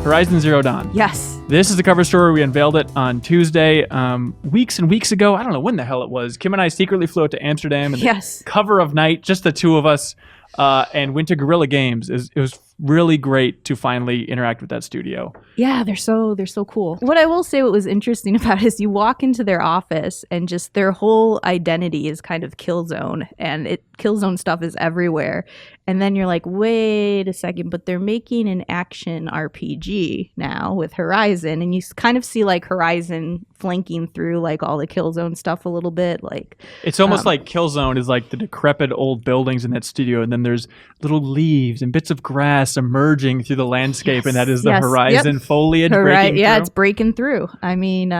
Horizon Zero Dawn. Yes. This is the cover story. We unveiled it on Tuesday. Weeks and weeks ago, I don't know when the hell it was, Kim and I secretly flew out to Amsterdam and the cover of night, just the two of us, and went to Guerilla Games. It was really great to finally interact with that studio. Yeah, they're so cool. What I will say what was interesting about it is you walk into their office and just their whole identity is kind of Killzone, and Killzone stuff is everywhere. And then you're like, wait a second, but they're making an action RPG now with Horizon, and you kind of see like Horizon flanking through like all the Killzone stuff a little bit. Like it's almost like Killzone is like the decrepit old buildings in that studio, and then there's little leaves and bits of grass emerging through the landscape, and that is the Horizon foliage breaking through. Yeah, it's breaking through. I mean,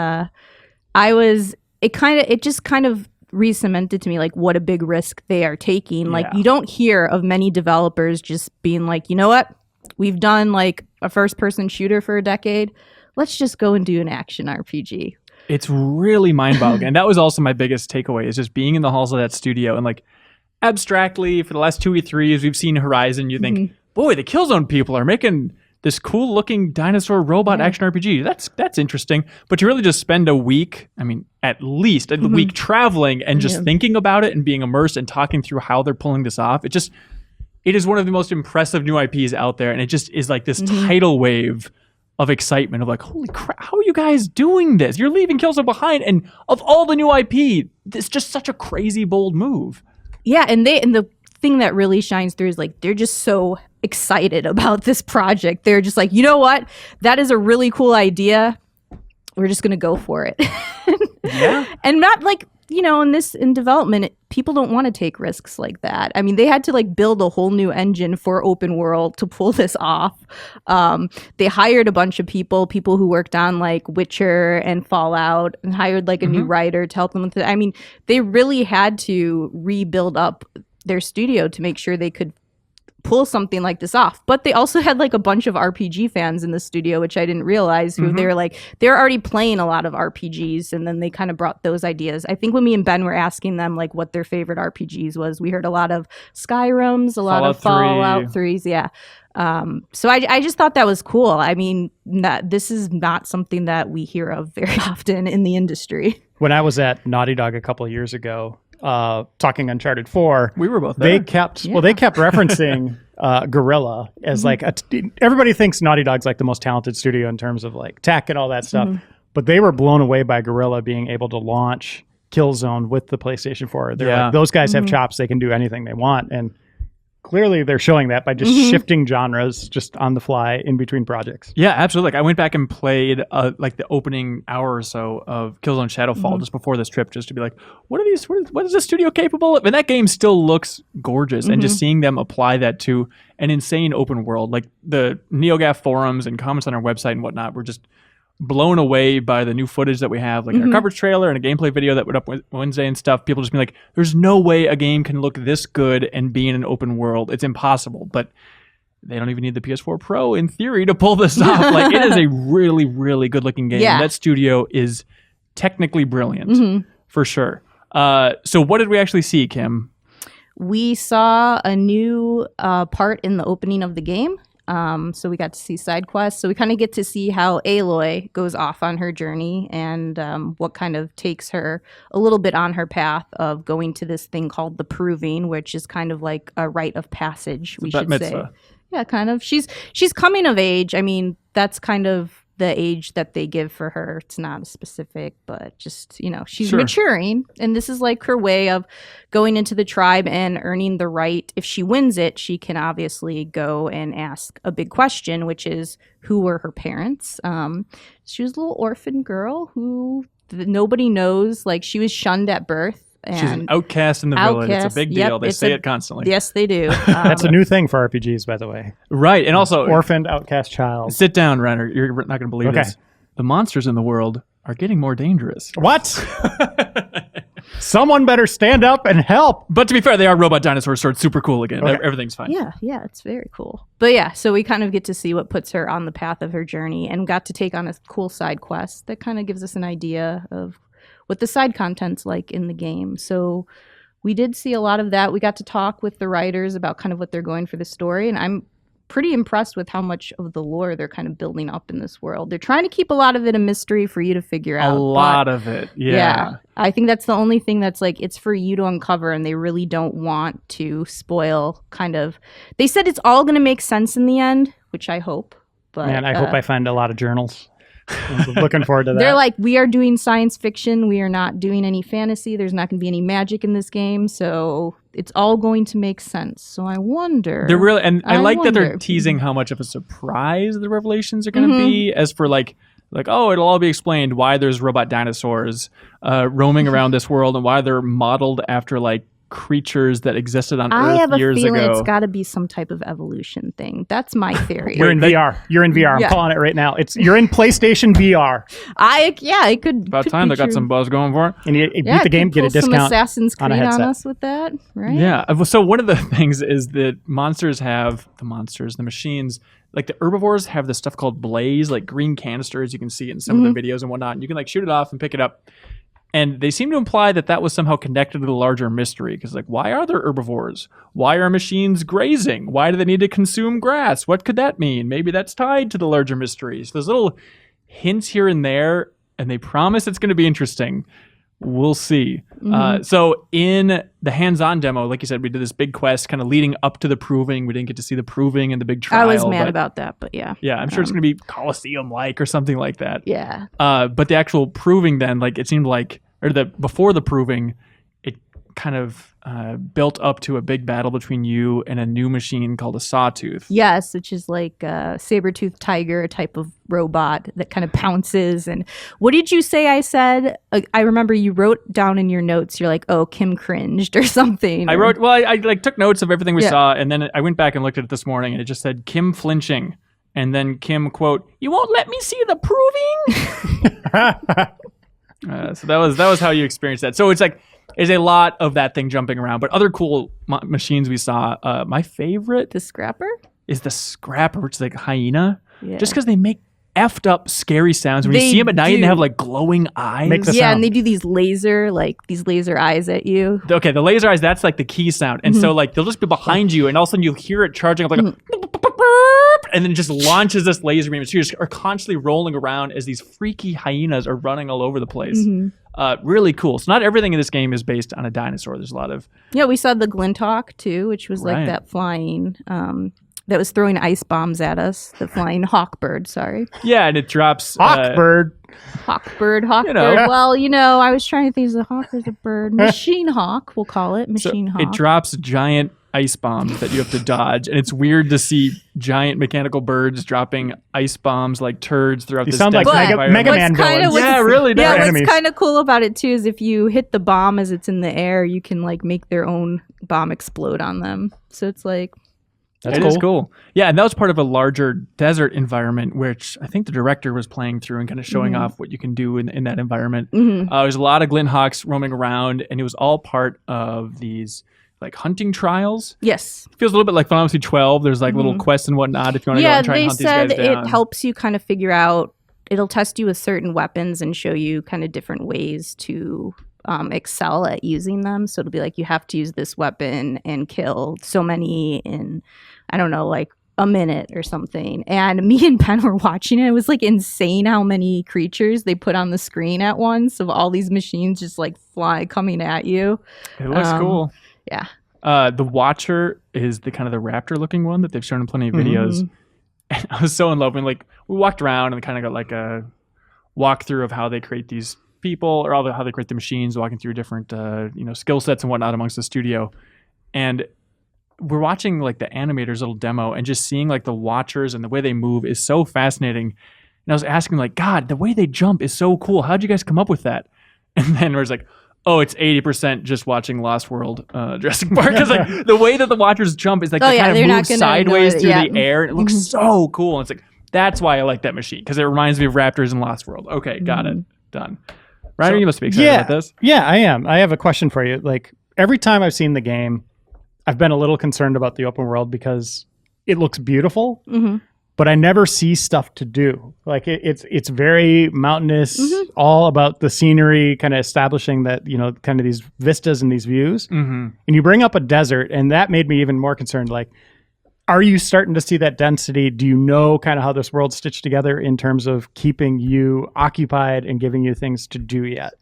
it just kind of re-cemented to me like what a big risk they are taking. Like you don't hear of many developers just being like, you know what, we've done like a first-person shooter for a decade. Let's just go and do an action RPG. It's really mind-boggling. And that was also my biggest takeaway, is just being in the halls of that studio and like abstractly for the last 2 E3s, we've seen Horizon. You think, boy, the Killzone people are making this cool looking dinosaur robot action RPG. That's interesting. But to really just spend a week, I mean, at least a week traveling and just thinking about it and being immersed and talking through how they're pulling this off. It is one of the most impressive new IPs out there. And it just is like this tidal wave of excitement of like, holy crap, how are you guys doing this? You're leaving Killzone behind. And of all the new IP, it's just such a crazy, bold move. Yeah, and the thing that really shines through is like they're just so excited about this project. They're just like, you know what? That is a really cool idea. We're just gonna go for it. And not like, you know, in development, people don't want to take risks like that. I mean, they had to like build a whole new engine for open world to pull this off. They hired a bunch of people who worked on like Witcher and Fallout, and hired like a new writer to help them with it. I mean, they really had to rebuild up their studio to make sure they could pull something like this off. But they also had like a bunch of RPG fans in the studio, which I didn't realize, who they were like, they're already playing a lot of RPGs, and then they kind of brought those ideas. I think when me and Ben were asking them like what their favorite RPGs was, we heard a lot of Skyrims, a lot of Fallout 3s, so I just thought that was cool. I mean, this is not something that we hear of very often in the industry. When I was at Naughty Dog a couple of years ago, talking Uncharted 4, we were both there. They kept referencing Guerrilla as like everybody thinks Naughty Dog's like the most talented studio in terms of like tech and all that stuff, but they were blown away by Guerrilla being able to launch Killzone with the PlayStation 4. They're like, those guys have chops; they can do anything they want, and clearly they're showing that by just shifting genres just on the fly in between projects. Yeah, absolutely. Like I went back and played like the opening hour or so of Killzone Shadowfall just before this trip, just to be like, what is this studio capable of? And that game still looks gorgeous. And just seeing them apply that to an insane open world, like the NeoGAF forums and comments on our website and whatnot were just blown away by the new footage that we have, like our coverage trailer and a gameplay video that went up Wednesday and stuff. People just being like, there's no way a game can look this good and be in an open world. It's impossible. But they don't even need the PS4 Pro in theory to pull this off. Like, it is a really, really good looking game. That studio is technically brilliant for sure. So what did we actually see, Kim? We saw a new part in the opening of the game. So we got to see side quests. So we kind of get to see how Aloy goes off on her journey, and what kind of takes her a little bit on her path of going to this thing called the Proving, which is kind of like a rite of passage, we should say. Yeah, kind of. She's coming of age. I mean, that's kind of the age that they give for her. It's not a specific, but just, you know, she's maturing, and this is like her way of going into the tribe and earning the right. If she wins it, she can obviously go and ask a big question, which is, who were her parents? She was a little orphan girl who nobody knows. Like, she was shunned at birth. And she's an outcast in the village. It's a big deal. They say it constantly. Yes, they do. That's a new thing for RPGs, by the way. Right. And also, orphaned, outcast child. Sit down, Renner. You're not going to believe this. The monsters in the world are getting more dangerous. What? Someone better stand up and help. But to be fair, they are robot dinosaurs, so it's super cool again. Everything's fine. Yeah, it's very cool. But yeah, so we kind of get to see what puts her on the path of her journey, and got to take on a cool side quest that kind of gives us an idea of what the side content's like in the game. So we did see a lot of that. We got to talk with the writers about kind of what they're going for the story, and I'm pretty impressed with how much of the lore they're kind of building up in this world. They're trying to keep a lot of it a mystery for you to figure out. A lot of it, yeah. I think that's the only thing that's like, it's for you to uncover, and they really don't want to spoil kind of. They said it's all going to make sense in the end, which I hope. But, Man, I hope I find a lot of journals. I'm looking forward to that. They're like, we are doing science fiction. We are not doing any fantasy. There's not going to be any magic in this game. So it's all going to make sense. So I wonder. They're really, and I like that they're wonder. teasing how much of a surprise the revelations are going to be. As for like, oh, it'll all be explained why there's robot dinosaurs roaming around this world and why they're modeled after like creatures that existed on Earth years feeling ago. it's got to be some type of evolution thing. That's my theory. You're in VR. You're in VR. I'm Yeah. calling it right now. You're in PlayStation VR. It could. About could time be they got true. some buzz going for it. And you beat the game, could get a pull some discount. Assassin's on a Creed on headset. us with that, right? Yeah. So one of the things is that the machines, like the herbivores have this stuff called blaze, like green canisters. You can see it in some of the videos and whatnot. And you can like shoot it off and pick it up. And they seem to imply that was somehow connected to the larger mystery. Because like, why are there herbivores? Why are machines grazing? Why do they need to consume grass? What could that mean? Maybe that's tied to the larger mysteries. There's little hints here and there, and they promise it's going to be interesting. We'll see. So in the hands-on demo, like you said, we did this big quest kind of leading up to the proving. We didn't get to see the proving and the big trial. I was mad about that, but yeah. Yeah, I'm sure it's going to be Coliseum-like or something like that. Yeah. But the actual proving then, like it seemed like, before the proving, it kind of built up to a big battle between you and a new machine called a Sawtooth. Yes, which is like a saber-toothed tiger, a type of robot that kind of pounces. And what did you say I said? I remember you wrote down in your notes, you're like, oh, Kim cringed or something. I wrote, I like took notes of everything we Yeah. saw, and then I went back and looked at it this morning, and it just said Kim flinching. And then Kim, quote, "You won't let me see the proving?" So that was how you experienced that. So it's like, there's a lot of that thing jumping around, but other cool machines we saw. My favorite The scrapper? is the Scrapper, which is like a hyena. Yeah. Just because they make effed up scary sounds when you They see them at night and do. they have like glowing eyes. Make the Yeah, sound. and they do these laser eyes at you. Okay, the laser eyes, that's like the key sound. And so like they'll just be behind you and all of a sudden you'll hear it charging up like a and then it just launches this laser beam. So you just are constantly rolling around as these freaky hyenas are running all over the place. Really cool. So not everything in this game is based on a dinosaur. There's a lot of Yeah, we saw the Glinthawk too, which was Right. like that flying that was throwing ice bombs at us. The flying hawkbird, sorry. and it drops Hawkbird. Hawkbird. know. Well, I was trying to think the hawk is a bird. Machine hawk, we'll call it. Machine hawk. It drops giant ice bombs that you have to dodge, and it's weird to see giant mechanical birds dropping ice bombs like turds throughout You this sound like deck of Mega environment. Man villains. Yeah, really does. Yeah, what's enemies. kind of cool about it too is if you hit the bomb as it's in the air, you can like make their own bomb explode on them. So it's like, That's It is cool. Yeah, and that was part of a larger desert environment, which I think the director was playing through and kind of showing off what you can do in that environment. There's a lot of Glinthawks roaming around, and it was all part of these like hunting trials. yes. Feels a little bit like Final Fantasy 12. There's like little quests and whatnot if you want to go Yeah, and try and they hunt these said guys down. it helps you kind of figure out, it'll test you with certain weapons and show you kind of different ways to excel at using them. So it'll be like, you have to use this weapon and kill so many in, I don't know, like a minute or something. And me and Ben were watching it. It was like insane how many creatures they put on the screen at once of all these machines just like coming at you. It looks cool. Yeah. The Watcher is the kind of the raptor looking one that they've shown in plenty of videos. And I was so in love when like we walked around and kind of got like a walkthrough of how they create these people or how they create the machines, walking through different skill sets and whatnot amongst the studio. And we're watching like the animator's little demo and just seeing like the Watchers and the way they move is so fascinating. And I was asking like, God, the way they jump is so cool. How'd you guys come up with that? And then we're like, oh, it's 80% just watching Lost World Jurassic Park. Because like the way that the Watchers jump is like they kind of move sideways through the air. And it looks so cool. And it's like, that's why I like that machine. Because it reminds me of Raptors in Lost World. Okay, got it. Done. Ryder, you must be excited about this. Yeah, I am. I have a question for you. Like every time I've seen the game, I've been a little concerned about the open world because it looks beautiful, but I never see stuff to do. Like it's very mountainous, all about the scenery, kind of establishing that, kind of these vistas and these views. And you bring up a desert, and that made me even more concerned. Like, Are you starting to see that density? Do you know kind of how this world's stitched together in terms of keeping you occupied and giving you things to do yet?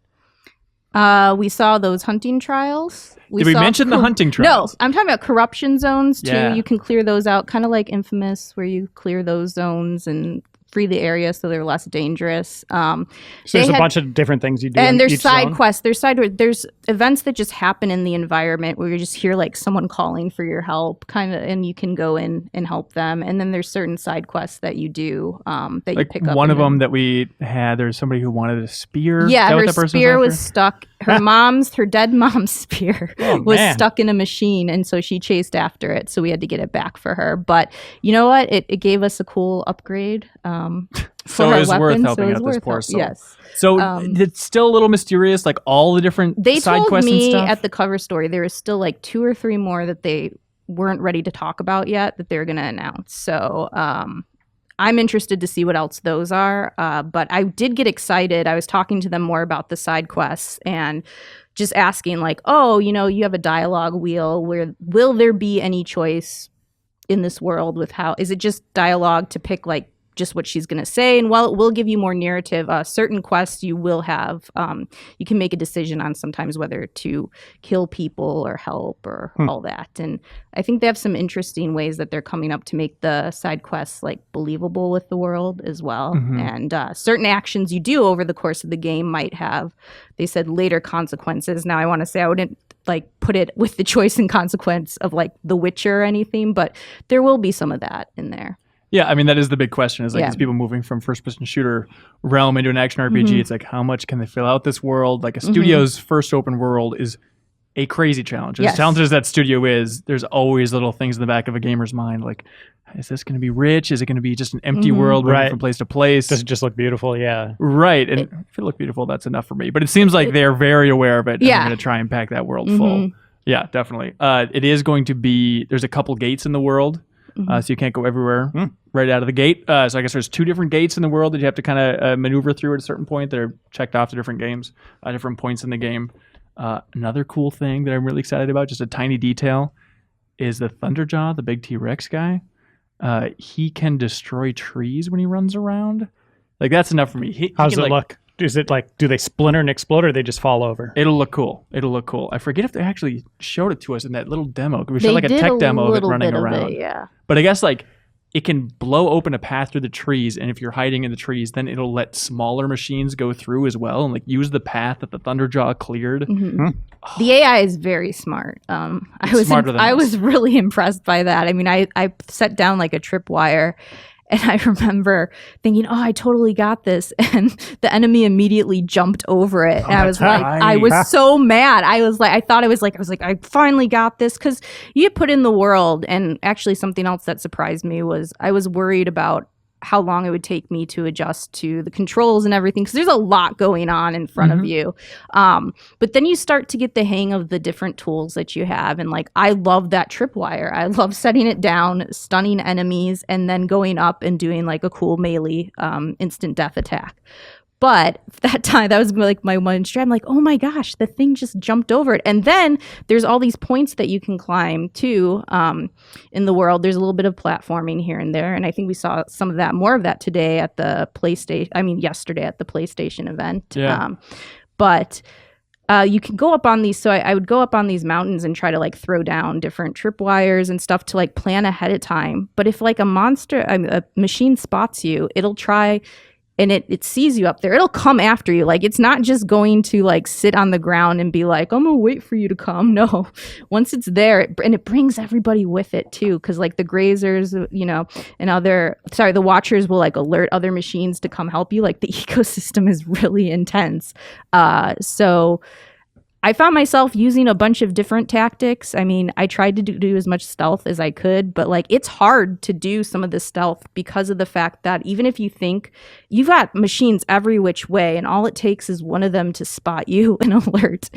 We saw those hunting trials. Did we mention the hunting trials? No, I'm talking about corruption zones too. Yeah. You can clear those out, kind of like Infamous, where you clear those zones and free the area so they're less dangerous. So there's a bunch of different things you do. And there's each side zone? quests. There's events that just happen in the environment where you just hear like someone calling for your help, kind of, and you can go in and help them. And then there's certain side quests that you do that you pick up. One of them that we had, there's somebody who wanted a spear. Yeah, Is that what her that person spear was was stuck. Her dead mom's spear was man. stuck in a machine, and so she chased after it. So we had to get it back for her. But you know what? It gave us a cool upgrade. So it was worth helping out this poor soul. Yes. So it's still a little mysterious, like all the different They side told quests and me stuff. at the cover story there was still like 2 or 3 more that they weren't ready to talk about yet that they're going to announce. So I'm interested to see what else those are. But I did get excited. I was talking to them more about the side quests and just asking like, oh, you have a dialogue wheel. Will there be any choice in this world with how? Is it just dialogue to pick like just what she's going to say? And while it will give you more narrative, certain quests you will have, you can make a decision on sometimes whether to kill people or help or all that. And I think they have some interesting ways that they're coming up to make the side quests like believable with the world as well. And certain actions you do over the course of the game might have, they said, later consequences. Now I want to say I wouldn't like put it with the choice and consequence of like The Witcher or anything, but there will be some of that in there. Yeah, I mean, that is the big question, is like these people moving from first-person shooter realm into an action RPG. It's like, how much can they fill out this world? Like a studio's first open world is a crazy challenge. As talented as that studio is, there's always little things in the back of a gamer's mind, like, is this going to be rich? Is it going to be just an empty world moving from place to place? Does it just look beautiful? Yeah. Right. And if it looked beautiful, that's enough for me. But it seems like they're very aware of it. And they're going to try and pack that world full. Yeah, definitely. It is going to be, there's a couple gates in the world. So you can't go everywhere right out of the gate. So I guess there's 2 different gates in the world that you have to kind of maneuver through at a certain point that are checked off to different games, different points in the game. Another cool thing that I'm really excited about, just a tiny detail, is the Thunderjaw, the big T-Rex guy. He can destroy trees when he runs around. Like, that's enough for me. How does it look? Is it like, do they splinter and explode, or they just fall over? It'll look cool. I forget if they actually showed it to us in that little demo. We showed like a tech demo of it running around. Yeah. But I guess like it can blow open a path through the trees, and if you're hiding in the trees, then it'll let smaller machines go through as well and like use the path that the Thunderjaw cleared. The AI is very smart. I was really impressed by that. I mean, I set down like a tripwire. And I remember thinking, oh, I totally got this. And the enemy immediately jumped over it. And I was like, I was so mad. I thought I was like, I finally got this. Because you get put in the world. And actually something else that surprised me was I was worried about how long it would take me to adjust to the controls and everything, because there's a lot going on in front of you. But then you start to get the hang of the different tools that you have. And like, I love that tripwire. I love setting it down, stunning enemies, and then going up and doing like a cool melee instant death attack. But that time, that was like my one strat. I'm like, oh my gosh, the thing just jumped over it. And then there's all these points that you can climb too in the world. There's a little bit of platforming here and there. And I think we saw some of that, more of that today at the yesterday at the PlayStation event. Yeah. But you can go up on these. So I would go up on these mountains and try to like throw down different tripwires and stuff to like plan ahead of time. But if like a machine spots you, it'll try, and it sees you up there, it'll come after you. Like, it's not just going to like sit on the ground and be like, I'm gonna wait for you to come. No, once it's there, it brings everybody with it too. Cause like the grazers, and the watchers will like alert other machines to come help you. Like, the ecosystem is really intense. So I found myself using a bunch of different tactics. I mean, I tried to do as much stealth as I could, but like, it's hard to do some of the stealth because of the fact that even if you think you've got machines every which way, and all it takes is one of them to spot you and alert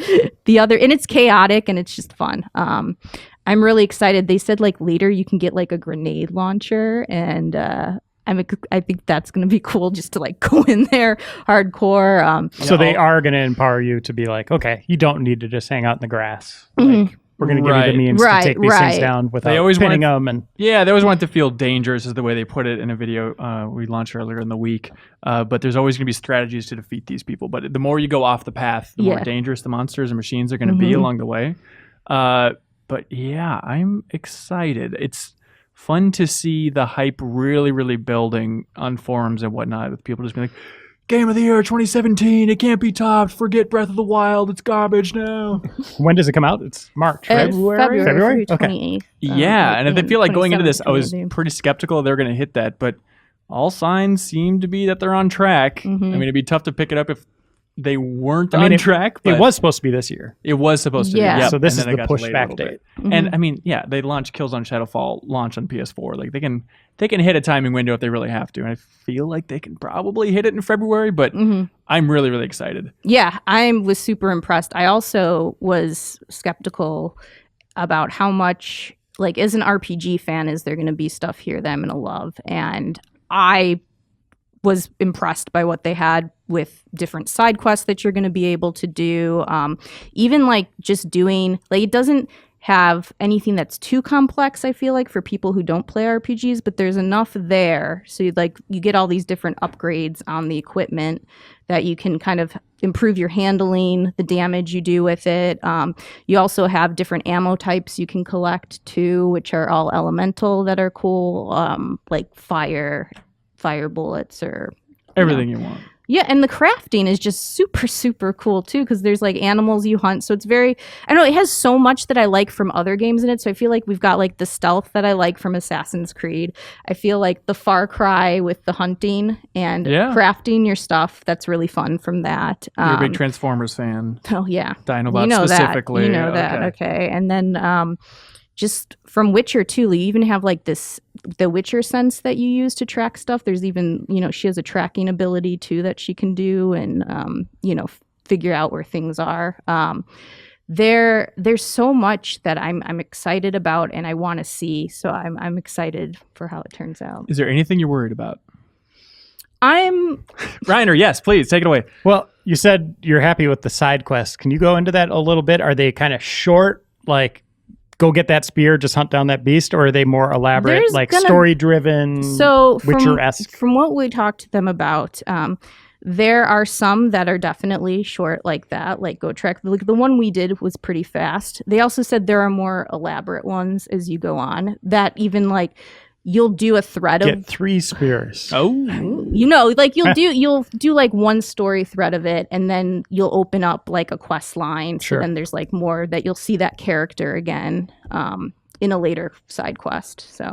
the other, and it's chaotic and it's just fun. I'm really excited. They said like later you can get like a grenade launcher, and I think that's going to be cool, just to like go in there hardcore. So they are going to empower you to be like, okay, you don't need to just hang out in the grass. Mm-hmm. we're going to give you the means to take these things down without pinning them. And they always want it to feel dangerous, is the way they put it in a video we launched earlier in the week. But there's always going to be strategies to defeat these people. But the more you go off the path, the more dangerous the monsters and machines are going to be along the way. But yeah, I'm excited. It's fun to see the hype really, really building on forums and whatnot, with people just being like, Game of the Year 2017, it can't be topped. Forget Breath of the Wild, it's garbage now. When does it come out? It's March, right? February 28th. Okay. Yeah, and I feel like going into this, I was pretty skeptical they're going to hit that, but all signs seem to be that they're on track. I mean, it'd be tough to pick it up if they weren't on track. But it was supposed to be this year. It was supposed to be. Yep. So this is the pushback date. And I mean, they launched Killzone Shadowfall launch on PS4. Like they can hit a timing window if they really have to. And I feel like they can probably hit it in February, but I'm really, really excited. Yeah, I was super impressed. I also was skeptical about how much, like, as an RPG fan, is there going to be stuff here that I'm going to love? And I was impressed by what they had with different side quests that you're going to be able to do. Even like just doing, like, it doesn't have anything that's too complex, I feel like, for people who don't play RPGs, but there's enough there. So you get all these different upgrades on the equipment that you can kind of improve your handling, the damage you do with it. You also have different ammo types you can collect too, which are all elemental that are cool, like fire bullets or everything you want. Yeah, and the crafting is just super, super cool too, because there's like animals you hunt. So it's very, I don't know, it has so much that I like from other games in it. So I feel like we've got like the stealth that I like from Assassin's Creed. I feel like the Far Cry with the hunting and crafting your stuff. That's really fun from that. You're a big Transformers fan. Oh yeah. Dinobots specifically. You know that. Okay. And then just from Witcher too, you even have like the Witcher sense that you use to track stuff. There's even, she has a tracking ability too that she can do and, figure out where things are. There's so much that I'm excited about and I want to see. So I'm excited for how it turns out. Is there anything you're worried about? Reiner, yes, please take it away. Well, you said you're happy with the side quests. Can you go into that a little bit? Are they kind of short, like, go get that spear, just hunt down that beast, or are they more elaborate, story-driven, Witcher-esque? From what we talked to them about, there are some that are definitely short like that, like Go Trek. Like the one we did was pretty fast. They also said there are more elaborate ones as you go on, that even like you'll do a thread of... Get 3 spears. Oh. Like you'll do like one story thread of it, and then you'll open up like a quest line. So then there's like more that you'll see that character again in a later side quest. So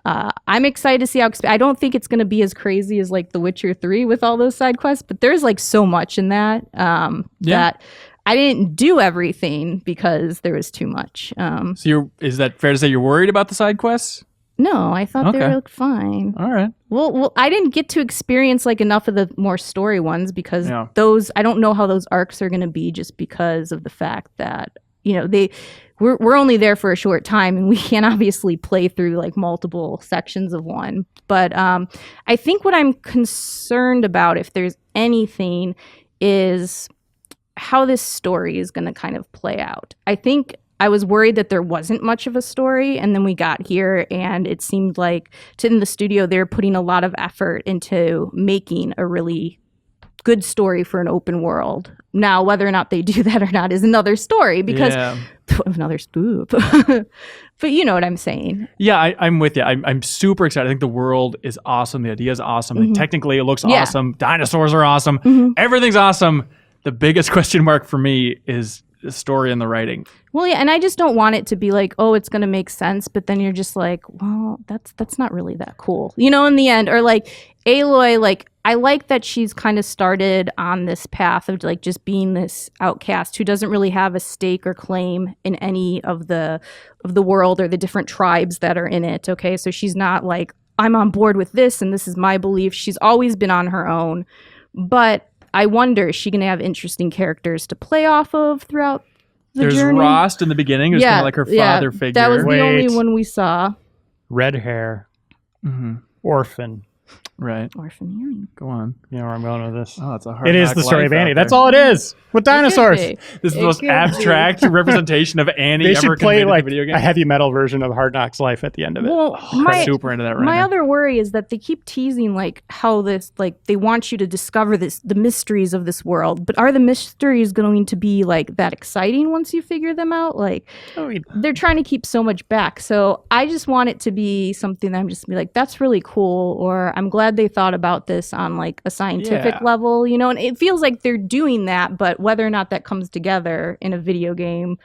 I'm excited to see how... I don't think it's going to be as crazy as like The Witcher 3 with all those side quests, but there's like so much in that that I didn't do everything because there was too much. So is that fair to say you're worried about the side quests? No, I thought they looked fine. All right. Well, I didn't get to experience like enough of the more story ones because those, I don't know how those arcs are going to be, just because of the fact that, we're only there for a short time and we can't obviously play through like multiple sections of one. But I think what I'm concerned about, if there's anything, is how this story is going to kind of play out. I think I was worried that there wasn't much of a story, and then we got here and it seemed like in the studio they're putting a lot of effort into making a really good story for an open world. Now, whether or not they do that or not is another story, because another stoop. But you know what I'm saying. Yeah, I'm with you. I'm super excited. I think the world is awesome. The idea is awesome. I think technically it looks awesome. Dinosaurs are awesome. Everything's awesome. The biggest question mark for me is the story and the writing. Well, yeah, and I just don't want it to be like, oh, it's going to make sense, but then you're just like, well, that's not really that cool, in the end. Or like Aloy, like, I like that she's kind of started on this path of like just being this outcast who doesn't really have a stake or claim in any of the world or the different tribes that are in it. Okay, so she's not like, I'm on board with this and this is my belief. She's always been on her own, but I wonder, is she going to have interesting characters to play off of throughout the journey? There's Rost in the beginning. It was kind of like her father figure. That was the only one we saw. Red hair. Orphan. Right. Orphan Annie. Go on. You know where I'm going with this. Oh, it's a hard It is knock the story life of out Annie. That's there. all it is. With dinosaurs. It could be. This is the It most could abstract representation of Annie They ever should play conveyed in a like video game. a heavy metal version of Hard Knocks Life at the end of it. Well, I'm my, super into that right my now. other worry is that they keep teasing like how this, like they want you to discover the mysteries of this world, but are the mysteries going to be like that exciting once you figure them out? Like they're trying to keep so much back. So I just want it to be something that I'm just be like, that's really cool, or I'm glad they thought about this on like a scientific level, you know, and it feels like they're doing that, but whether or not that comes together in a video game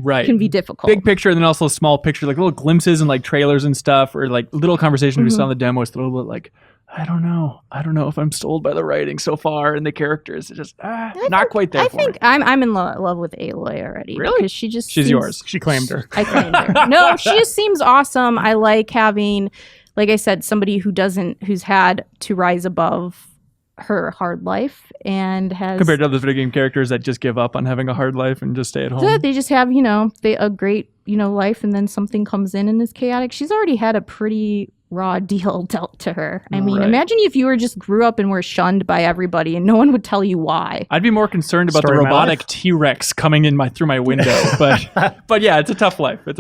can be difficult. Big picture, and then also small picture, like little glimpses and like trailers and stuff, or like little conversations we saw in the demo. It's a little bit like, I don't know if I'm sold by the writing so far and the characters. It's just not quite there. I think I'm in love with Aloy already. Really? Because she's seems, yours. She claimed her. I claimed her. No, she just seems awesome. I like having, like I said, somebody who's had to rise above her hard life and has Compared to other video game characters that just give up on having a hard life and just stay at home. They just have, a great, life, and then something comes in and is chaotic. She's already had a pretty raw deal dealt to her. I mean, imagine if you just grew up and were shunned by everybody and no one would tell you why. I'd be more concerned about the robotic T-Rex coming in through my window. but yeah, it's a tough life. But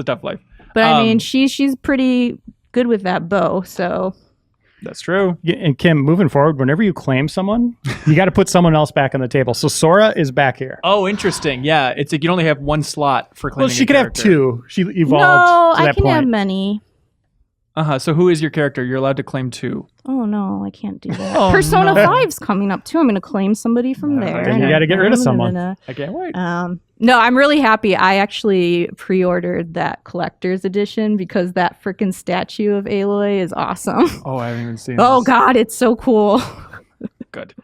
I mean, she's pretty good with that bow, so that's true. And Kim, moving forward, whenever you claim someone, you got to put someone else back on the table. So Sora is back here. Oh, interesting. Yeah, it's like you only have one slot for claiming. Well, she a could have character. two. She evolved No, to that I can point. have many. So who is your character? You're allowed to claim 2. Oh no, I can't do that. Persona 5's coming up too. I'm going to claim somebody from there. Then you got to get rid of someone. I can't wait. No, I'm really happy. I actually pre-ordered that collector's edition because that freaking statue of Aloy is awesome. Oh, I haven't even seen Oh this. God, it's so cool. Good.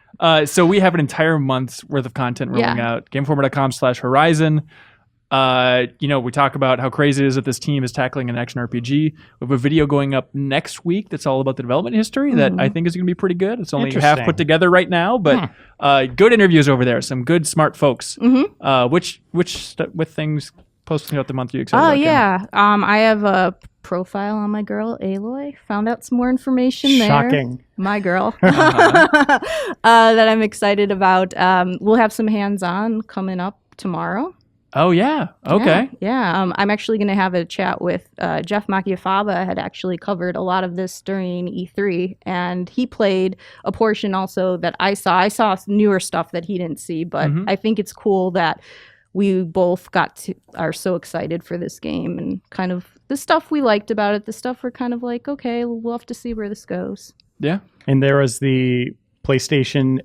So we have an entire month's worth of content rolling out. Gameformer.com/Horizon. We talk about how crazy it is that this team is tackling an action RPG. We have a video going up next week that's all about the development history that I think is going to be pretty good. It's only half put together right now, but good interviews over there. Some good, smart folks. Which with things posting throughout the month are you excited about? Yeah. I have a profile on my girl Aloy. Found out some more information there. Shocking. My girl. That I'm excited about. We'll have some hands-on coming up tomorrow. Oh, yeah. Okay. Yeah. I'm actually going to have a chat with Jeff Macchiafava. Had actually covered a lot of this during E3, and he played a portion also that I saw. I saw newer stuff that he didn't see, but I think it's cool that we both are so excited for this game and kind of the stuff we liked about it, the stuff we're kind of like, okay, we'll have to see where this goes. Yeah. And there was the PlayStation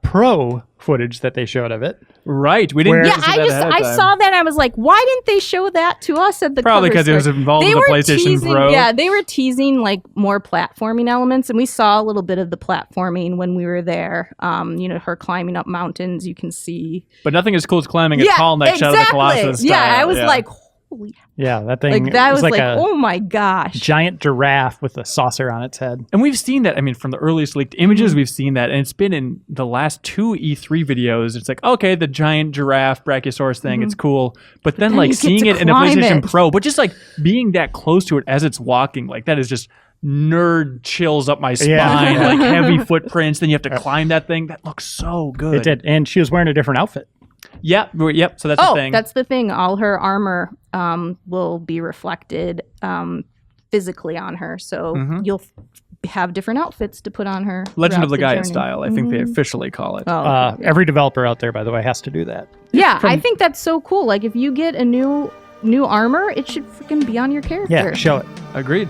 Pro footage that they showed of it. Right. We didn't. Yeah, I saw that and I was like, why didn't they show that to us at the Probably because it was involved with the PlayStation Pro. Yeah, they were teasing like more platforming elements, and we saw a little bit of the platforming when we were there. Her climbing up mountains, you can see. But nothing as cool as climbing a tall neck Shadow of the Colossus. Yeah, I was like, holy. Yeah, that thing. Like that was like a oh my gosh. giant giraffe with a saucer on its head. And we've seen that. I mean, from the earliest leaked images, we've seen that. And it's been in the last 2 E3 videos. It's like, okay, the giant giraffe brachiosaurus thing, it's cool. But then like seeing it in a PlayStation Pro, but just like being that close to it as it's walking, like that is just nerd chills up my spine, like heavy footprints. Then you have to climb that thing. That looks so good. It did. And she was wearing a different outfit. Yep. So that's the thing. That's the thing. All her armor will be reflected physically on her. So you'll have different outfits to put on her. Legend of Legaia style, I think they officially call it. Every developer out there, by the way, has to do that. Yeah, I think that's so cool. Like if you get a new armor, it should freaking be on your character. Yeah, show it. Agreed.